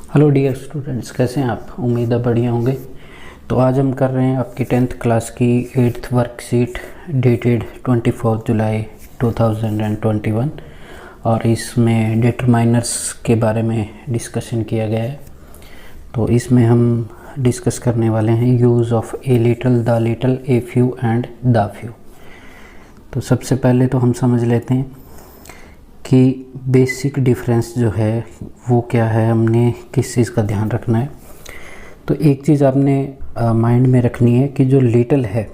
Hello dear students, कैसे हैं आप? उम्मीद है बढ़िया होंगे। तो आज हम कर रहे हैं आपकी 10th क्लास की 8th वर्कशीट डेटेड 24 जुलाई 2021 और इसमें डिटरमाइनर्स के बारे में डिस्कशन किया गया है। तो इसमें हम डिस्कस करने वाले हैं use of a little, the little, a few and the few. तो सबसे पहले तो हम समझ लेते हैं कि बेसिक डिफरेंस जो है वो क्या है, हमने किस चीज़ का ध्यान रखना है। तो एक चीज़ आपने माइंड में रखनी है कि जो लिटल है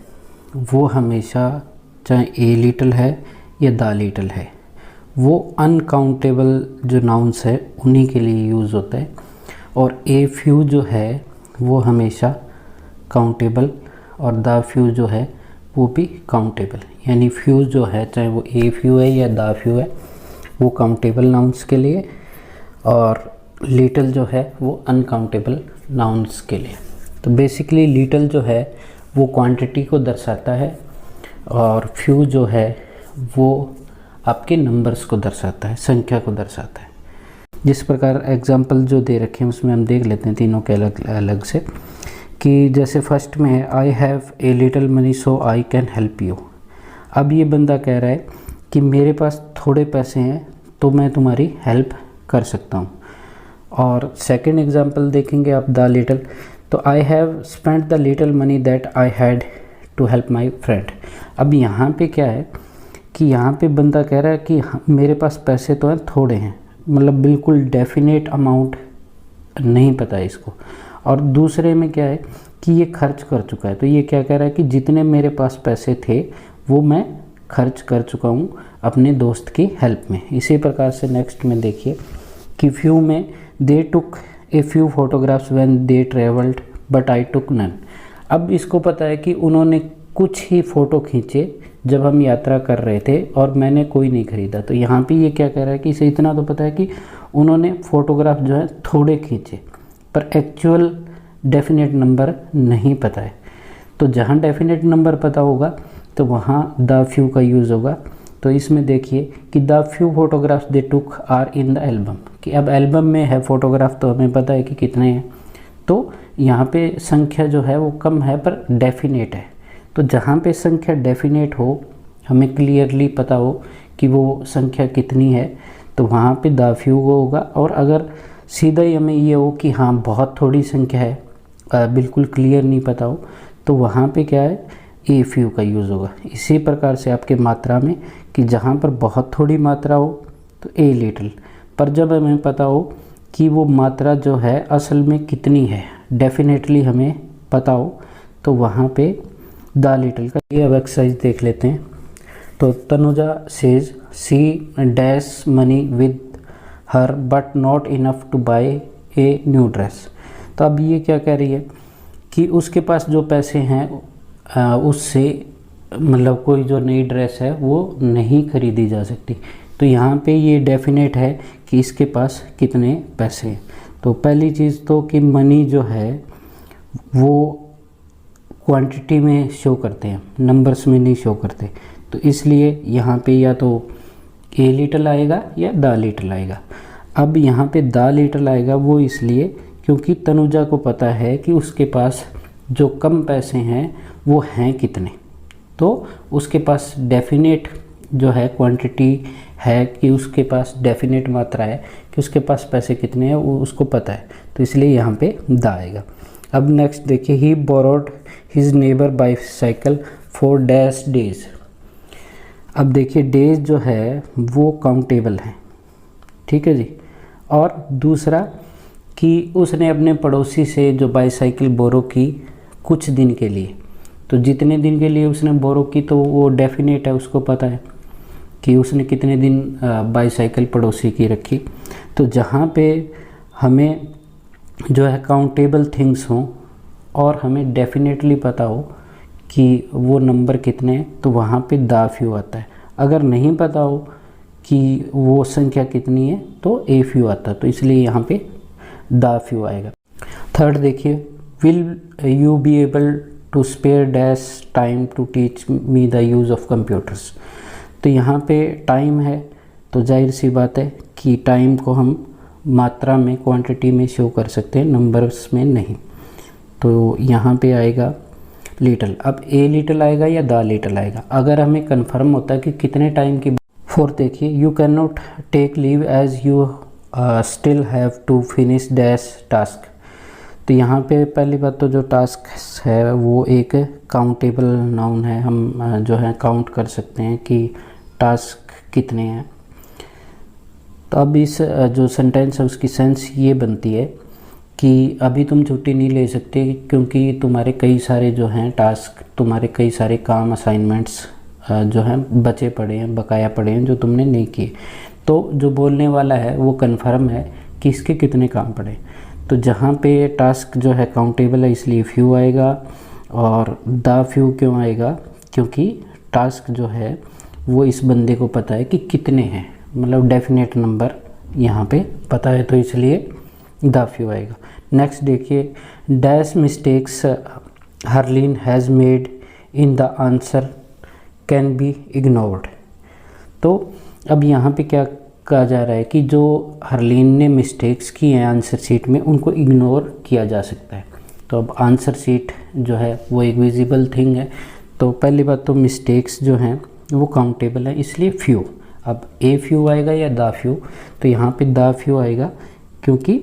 वो हमेशा, चाहे ए लिटल है या द लिटल है, वो अनकाउंटेबल जो नाउन्स है उन्हीं के लिए यूज़ होता है। और ए फ्यू जो है वो हमेशा काउंटेबल और द फ्यू जो है वो भी काउंटेबल। यानी फ्यू जो है, चाहे वो ए फ्यू है या द फ्यू है, वो काउंटेबल नाउन्स के लिए और लिटल जो है वो अनकाउंटेबल नाउन्स के लिए। तो बेसिकली लिटल जो है वो क्वांटिटी को दर्शाता है और फ्यू जो है वो आपके नंबर्स को दर्शाता है, संख्या को दर्शाता है। जिस प्रकार एग्जांपल जो दे रखे हैं उसमें हम देख लेते हैं तीनों के अलग अलग से। कि जैसे फर्स्ट में है I have a little money so I can help you. अब ये बंदा कह रहा है कि मेरे पास थोड़े पैसे हैं तो मैं तुम्हारी हेल्प कर सकता हूँ। और सेकंड एग्जांपल देखेंगे आप, द लिटल। तो I have spent the little money that I had to help my friend. अब यहाँ पे क्या है कि यहाँ पे बंदा कह रहा है कि मेरे पास पैसे तो हैं, थोड़े हैं, मतलब बिल्कुल डेफिनेट अमाउंट नहीं पता है इसको। और दूसरे में क्या है कि ये खर्च कर चुका है। तो ये क्या कह रहा है कि जितने मेरे पास पैसे थे वो मैं खर्च कर चुका हूँ अपने दोस्त की हेल्प में। इसी प्रकार से नेक्स्ट में देखिए कि फ्यू में they took a few photographs when they travelled but I took none. अब इसको पता है कि उन्होंने कुछ ही फ़ोटो खींचे जब हम यात्रा कर रहे थे और मैंने कोई नहीं ख़रीदा। तो यहाँ पे ये क्या कह रहा है कि इसे इतना तो पता है कि उन्होंने फ़ोटोग्राफ जो है थोड़े खींचे, पर एक्चुअल डेफिनेट नंबर नहीं पता है। तो जहाँ डेफिनेट नंबर पता होगा तो वहाँ द फ्यू का यूज़ होगा। तो इसमें देखिए कि the few photographs they took are in the album, कि अब एल्बम में है फ़ोटोग्राफ तो हमें पता है कि कितने हैं। तो यहाँ पे संख्या जो है वो कम है पर डेफिनेट है। तो जहाँ पे संख्या डेफिनेट हो, हमें क्लियरली पता हो कि वो संख्या कितनी है, तो वहाँ पे द फ्यू होगा। और अगर सीधा ही हमें ये हो कि हाँ बहुत थोड़ी संख्या है, बिल्कुल क्लियर नहीं पता हो, तो वहाँ पे क्या है, ए फ्यू का यूज़ होगा। इसी प्रकार से आपके मात्रा में कि जहाँ पर बहुत थोड़ी मात्रा हो तो ए लिटल, पर जब हमें पता हो कि वो मात्रा जो है असल में कितनी है, डेफिनेटली हमें पता हो, तो वहाँ पे द लिटल का। ये अब एक्सरसाइज देख लेते हैं। तो Tanuja says she dash money with her but not enough to buy a new dress. तो अब ये क्या कह रही है कि उसके पास जो पैसे हैं उससे मतलब कोई जो नई ड्रेस है वो नहीं खरीदी जा सकती। तो यहाँ पे ये डेफिनेट है कि इसके पास कितने पैसे हैं। तो पहली चीज़ तो कि मनी जो है वो क्वांटिटी में शो करते हैं, नंबर्स में नहीं शो करते। तो इसलिए यहाँ पे या तो ए लिटल आएगा या द लिटल आएगा। अब यहाँ पे द लिटल आएगा वो इसलिए क्योंकि तनुजा को पता है कि उसके पास जो कम पैसे हैं वो हैं कितने। तो उसके पास डेफिनेट जो है क्वांटिटी है, कि उसके पास डेफिनेट मात्रा है कि उसके पास पैसे कितने हैं वो उसको पता है। तो इसलिए यहाँ पे द आएगा। अब नेक्स्ट देखिए, he borrowed his neighbour bicycle for dash days. अब देखिए डेज जो है वो काउंटेबल है, ठीक है जी। और दूसरा कि उसने अपने पड़ोसी से जो बाईसाइकिल बोरो की कुछ दिन के लिए। तो जितने दिन के लिए उसने बोरो की तो वो डेफिनेट है, उसको पता है कि उसने कितने दिन बाईसाइकिल पड़ोसी की रखी। तो जहाँ पे हमें जो है काउंटेबल थिंग्स हों और हमें डेफिनेटली पता हो कि वो नंबर कितने हैं, तो वहाँ पे द फ्यू आता है। अगर नहीं पता हो कि वो संख्या कितनी है तो ए फ्यू आता है। तो इसलिए यहाँ पे द फ्यू आएगा। थर्ड देखिए, will you be able to spare dash time to teach me the use of computers. तो यहाँ पे टाइम है तो जाहिर सी बात है कि टाइम को हम मात्रा में, क्वांटिटी में शो कर सकते हैं, नंबर्स में नहीं। तो यहाँ पे आएगा लिटल। अब ए लिटल आएगा या द लिटल आएगा, अगर हमें कंफर्म होता है कि कितने टाइम की। फोर्थ देखिए, you can not take leave as you still have to finish dash task. तो यहाँ पे पहली बात तो जो टास्क है वो एक काउंटेबल नाउन है, हम जो है काउंट कर सकते हैं कि टास्क कितने हैं। तो अब इस जो सेंटेंस है उसकी सेंस ये बनती है कि अभी तुम छुट्टी नहीं ले सकते क्योंकि तुम्हारे कई सारे जो हैं टास्क, तुम्हारे कई सारे काम, असाइनमेंट्स जो हैं बचे पड़े हैं, बकाया पड़े हैं जो तुमने नहीं किए। तो जो बोलने वाला है वो कन्फर्म है कि इसके कितने काम पड़े। तो जहाँ पे टास्क जो है काउंटेबल है इसलिए फ्यू आएगा। और द फ्यू क्यों आएगा, क्योंकि टास्क जो है वो इस बंदे को पता है कि कितने हैं, मतलब डेफिनेट नंबर यहाँ पे पता है, तो इसलिए द फ्यू आएगा। नेक्स्ट देखिए, dash mistakes Harleen has made in the answer can be ignored. तो अब यहाँ पे क्या कहा जा रहा है कि जो हरलीन ने मिस्टेक्स की हैं आंसर शीट में उनको इग्नोर किया जा सकता है। तो अब आंसर शीट जो है वो एक विजिबल थिंग है। तो पहली बात तो मिस्टेक्स जो हैं वो काउंटेबल है इसलिए फ्यू। अब ए फ्यू आएगा या द फ्यू, तो यहाँ पे द फ्यू आएगा क्योंकि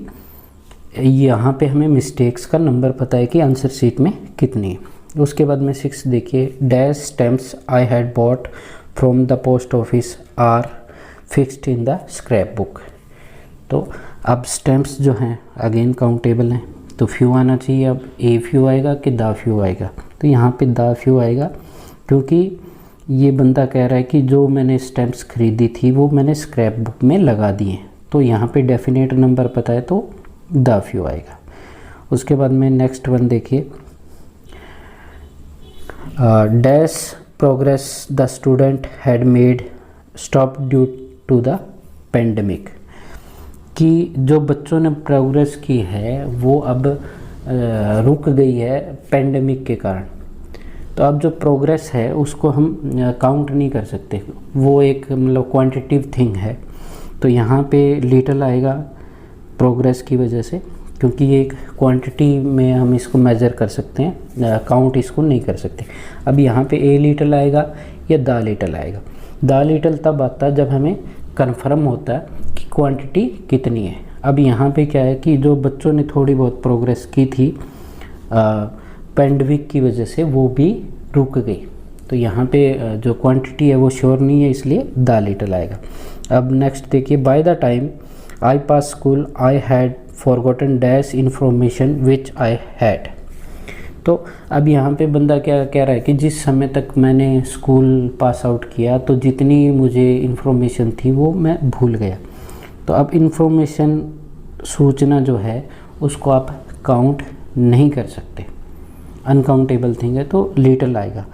यहाँ पे हमें मिस्टेक्स का नंबर पता है कि आंसर शीट में कितनी है। उसके बाद में 6 देखिए, dash stamps I had bought from the post office are fixed in the scrap book. तो अब स्टैम्प्स जो हैं अगेन काउंटेबल हैं, तो फ्यू आना चाहिए। अब ए फ्यू आएगा कि द फ्यू आएगा, तो यहाँ पे द फ्यू आएगा क्योंकि ये बंदा कह रहा है कि जो मैंने स्टैम्प्स खरीदी थी वो मैंने स्क्रैप बुक में लगा दिए। तो यहाँ पे डेफिनेट नंबर पता है तो द फ्यू आएगा। उसके बाद में नेक्स्ट वन देखिए, dash progress the student had made stop due to the pandemic. कि जो बच्चों ने प्रोग्रेस की है वो अब रुक गई है पेंडेमिक के कारण। तो अब जो प्रोग्रेस है उसको हम काउंट नहीं कर सकते, वो एक मतलब क्वांटिटिव थिंग है। तो यहाँ पे लिटल आएगा प्रोग्रेस की वजह से, क्योंकि ये एक क्वांटिटी में हम इसको मेज़र कर सकते हैं, काउंट इसको नहीं कर सकते। अब यहाँ पे ए लिटल आएगा या द लिटल आएगा। द लिटल तब आता है जब हमें कन्फर्म होता है कि क्वांटिटी कितनी है। अब यहाँ पे क्या है कि जो बच्चों ने थोड़ी बहुत प्रोग्रेस की थी पेंडेमिक की वजह से वो भी रुक गई। तो यहाँ पे जो क्वांटिटी है वो श्योर नहीं है इसलिए द लिटल आएगा। अब नेक्स्ट देखिए, by the time I pass school I had forgotten dash information which I had. तो अब यहाँ पे बंदा क्या कह रहा है कि जिस समय तक मैंने स्कूल पास आउट किया तो जितनी मुझे इन्फॉर्मेशन थी वो मैं भूल गया। तो अब इन्फॉर्मेशन, सूचना जो है उसको आप काउंट नहीं कर सकते, अनकाउंटेबल थिंग है, तो लिटल आएगा।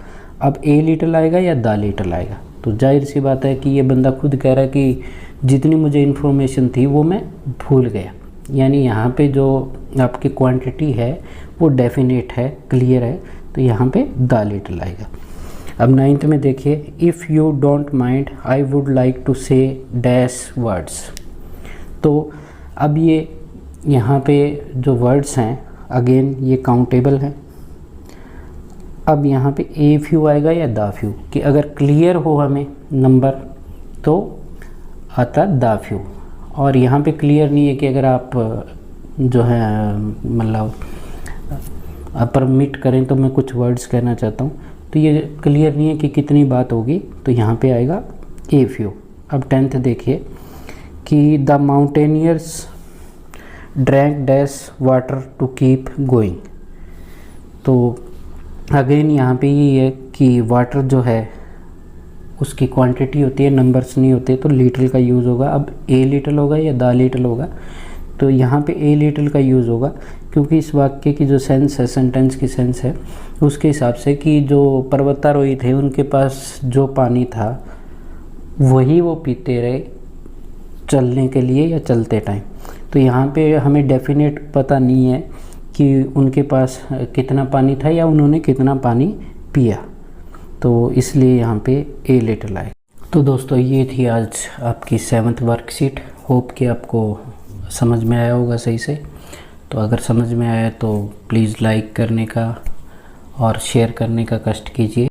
अब ए लिटल आएगा या द लिटल आएगा, तो जाहिर सी बात है कि ये बंदा खुद कह रहा है कि जितनी मुझे इन्फॉर्मेशन थी वो मैं भूल गया। यानी यहाँ पे जो आपकी क्वांटिटी है वो डेफिनेट है, क्लियर है, तो यहाँ पे द लिटल आएगा। अब 9th में देखिए, if you don't mind I would like to say dash words. तो अब ये यहाँ पे जो वर्ड्स हैं अगेन ये काउंटेबल हैं। अब यहाँ पे ए फ्यू आएगा या द फ्यू, कि अगर क्लियर हो हमें नंबर तो आता द फ्यू। और यहाँ पे क्लियर नहीं है कि अगर आप जो है मतलब परमिट करें तो मैं कुछ वर्ड्स कहना चाहता हूँ, तो ये क्लियर नहीं है कि कितनी बात होगी, तो यहाँ पे आएगा ए फ्यू। अब 10th देखिए कि the mountaineers drank dash water to keep going. तो अगेन यहाँ पे ये है कि वाटर जो है उसकी क्वांटिटी होती है, नंबर्स नहीं होते, तो लिटल का यूज़ होगा। अब ए लिटल होगा या द लिटल होगा, तो यहाँ पे ए लिटल का यूज़ होगा क्योंकि इस वाक्य की जो सेंस है, सेंटेंस की सेंस है उसके हिसाब से कि जो पर्वतारोही थे उनके पास जो पानी था वही वो पीते रहे चलने के लिए या चलते टाइम। तो यहाँ पे हमें डेफिनेट पता नहीं है कि उनके पास कितना पानी था या उन्होंने कितना पानी पिया, तो इसलिए यहाँ पे ए लिटल आए। तो दोस्तों ये थी आज आपकी 7th वर्कशीट। होप कि आपको समझ में आया होगा सही से। तो अगर समझ में आया तो प्लीज़ लाइक करने का और शेयर करने का कष्ट कीजिए।